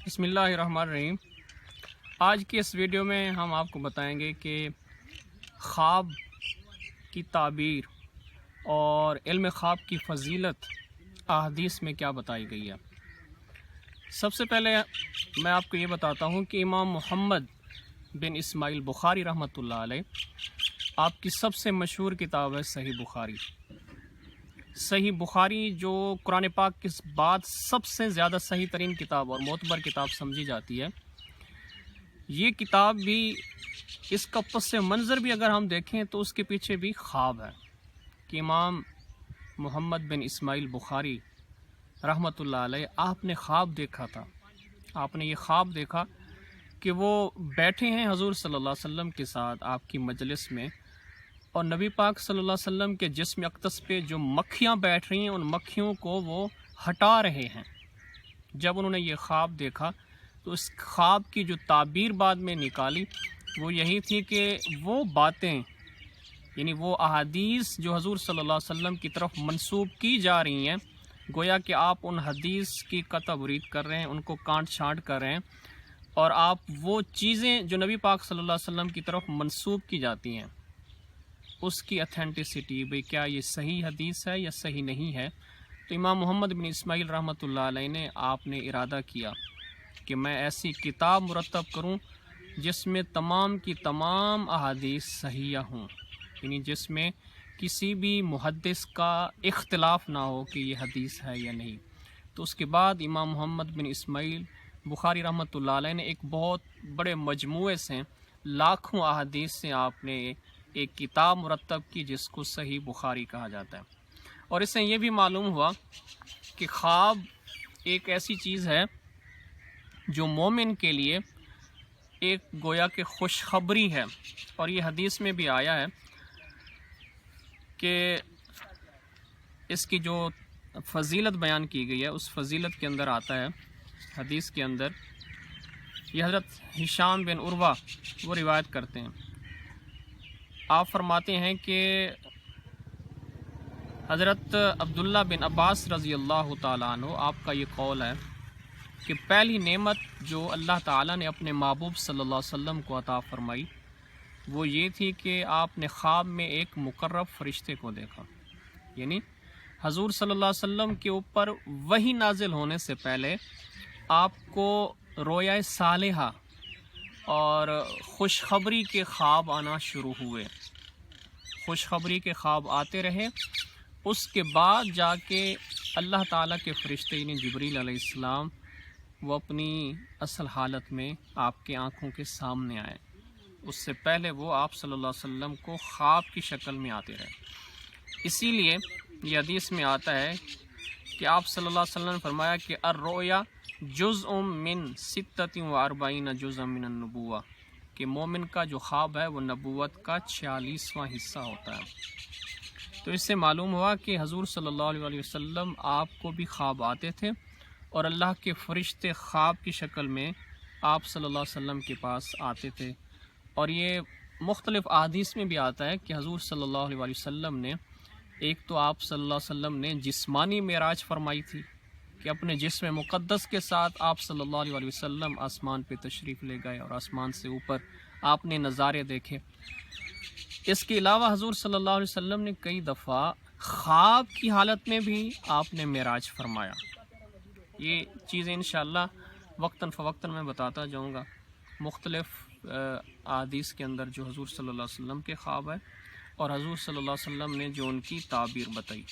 بسم اللہ الرحمن الرحیم۔ آج کی اس ویڈیو میں ہم آپ کو بتائیں گے کہ خواب کی تعبیر اور علم خواب کی فضیلت احادیث میں کیا بتائی گئی ہے۔ سب سے پہلے میں آپ کو یہ بتاتا ہوں کہ امام محمد بن اسماعیل بخاری رحمۃ اللہ علیہ آپ کی سب سے مشہور کتاب ہے صحیح بخاری۔ صحیح بخاری جو قرآن پاک کے بعد سب سے زیادہ صحیح ترین کتاب اور معتبر کتاب سمجھی جاتی ہے۔ یہ کتاب بھی، اس کا پس منظر بھی اگر ہم دیکھیں تو اس کے پیچھے بھی خواب ہے کہ امام محمد بن اسماعیل بخاری رحمۃ اللہ علیہ آپ نے خواب دیکھا تھا۔ آپ نے یہ خواب دیکھا کہ وہ بیٹھے ہیں حضور صلی اللہ علیہ وسلم کے ساتھ آپ کی مجلس میں، اور نبی پاک صلی اللہ علیہ وسلم کے جسم اقدس پہ جو مکھیاں بیٹھ رہی ہیں ان مکھیوں کو وہ ہٹا رہے ہیں۔ جب انہوں نے یہ خواب دیکھا تو اس خواب کی جو تعبیر بعد میں نکالی وہ یہی تھی کہ وہ باتیں، یعنی وہ احادیث جو حضور صلی اللہ علیہ وسلم کی طرف منسوب کی جا رہی ہیں، گویا کہ آپ ان حدیث کی قطع برید کر رہے ہیں، ان کو کانٹ چھانٹ کر رہے ہیں، اور آپ وہ چیزیں جو نبی پاک صلی اللہ علیہ وسلم کی طرف منسوب کی جاتی ہیں اس کی اتھینٹسٹی، بھئی کیا یہ صحیح حدیث ہے یا صحیح نہیں ہے۔ تو امام محمد بن اسماعیل رحمۃ اللہ علیہ نے آپ نے ارادہ کیا کہ میں ایسی کتاب مرتب کروں جس میں تمام کی تمام احادیث صحیح ہوں، یعنی جس میں کسی بھی محدث کا اختلاف نہ ہو کہ یہ حدیث ہے یا نہیں۔ تو اس کے بعد امام محمد بن اسماعیل بخاری رحمۃ اللہ علیہ نے ایک بہت بڑے مجموعے سے لاکھوں احادیث سے آپ نے ایک کتاب مرتب کی جس کو صحیح بخاری کہا جاتا ہے۔ اور اس سے یہ بھی معلوم ہوا کہ خواب ایک ایسی چیز ہے جو مومن کے لیے ایک گویا کہ خوشخبری ہے، اور یہ حدیث میں بھی آیا ہے کہ اس کی جو فضیلت بیان کی گئی ہے اس فضیلت کے اندر آتا ہے، حدیث کے اندر یہ حضرت ہشام بن عروہ وہ روایت کرتے ہیں۔ آپ فرماتے ہیں کہ حضرت عبداللہ بن عباس رضی اللہ تعالیٰ عنہ آپ کا یہ قول ہے کہ پہلی نعمت جو اللہ تعالیٰ نے اپنے محبوب صلی اللہ علیہ وسلم کو عطا فرمائی وہ یہ تھی کہ آپ نے خواب میں ایک مقرب فرشتے کو دیکھا، یعنی حضور صلی اللہ علیہ وسلم کے اوپر وحی نازل ہونے سے پہلے آپ کو رویا صالحہ اور خوشخبری کے خواب آنا شروع ہوئے، خوشخبری کے خواب آتے رہے۔ اس کے بعد جا کے اللہ تعالیٰ کے فرشتے یعنی جبریل علیہ السلام وہ اپنی اصل حالت میں آپ کے آنکھوں کے سامنے آئے، اس سے پہلے وہ آپ صلی اللہ علیہ وسلم کو خواب کی شکل میں آتے رہے۔ اسی لیے یہ حدیث میں آتا ہے کہ آپ صلی اللہ علیہ وسلم نے فرمایا کہ الرؤیا جزء من 46 جزء من النبوہ، کہ مومن کا جو خواب ہے وہ نبوت کا 46واں حصہ ہوتا ہے۔ تو اس سے معلوم ہوا کہ حضور صلی اللہ علیہ وسلم آپ کو بھی خواب آتے تھے، اور اللہ کے فرشتے خواب کی شکل میں آپ صلی اللہ علیہ وسلم کے پاس آتے تھے۔ اور یہ مختلف احادیث میں بھی آتا ہے کہ حضور صلی اللہ علیہ وسلم نے ایک تو آپ صلی اللہ علیہ وسلم نے جسمانی معراج فرمائی تھی کہ اپنے جسم مقدس کے ساتھ آپ صلی اللہ علیہ وسلم آسمان پہ تشریف لے گئے اور آسمان سے اوپر آپ نے نظارے دیکھے۔ اس کے علاوہ حضور صلی اللہ علیہ وسلم نے کئی دفعہ خواب کی حالت میں بھی آپ نے معراج فرمایا۔ یہ چیزیں انشاءاللہ وقتاً فوقتاً میں بتاتا جاؤں گا، مختلف احادیث کے اندر جو حضور صلی اللہ علیہ وسلم کے خواب ہے اور حضور صلی اللہ علیہ وسلم نے جو ان کی تعبیر بتائی۔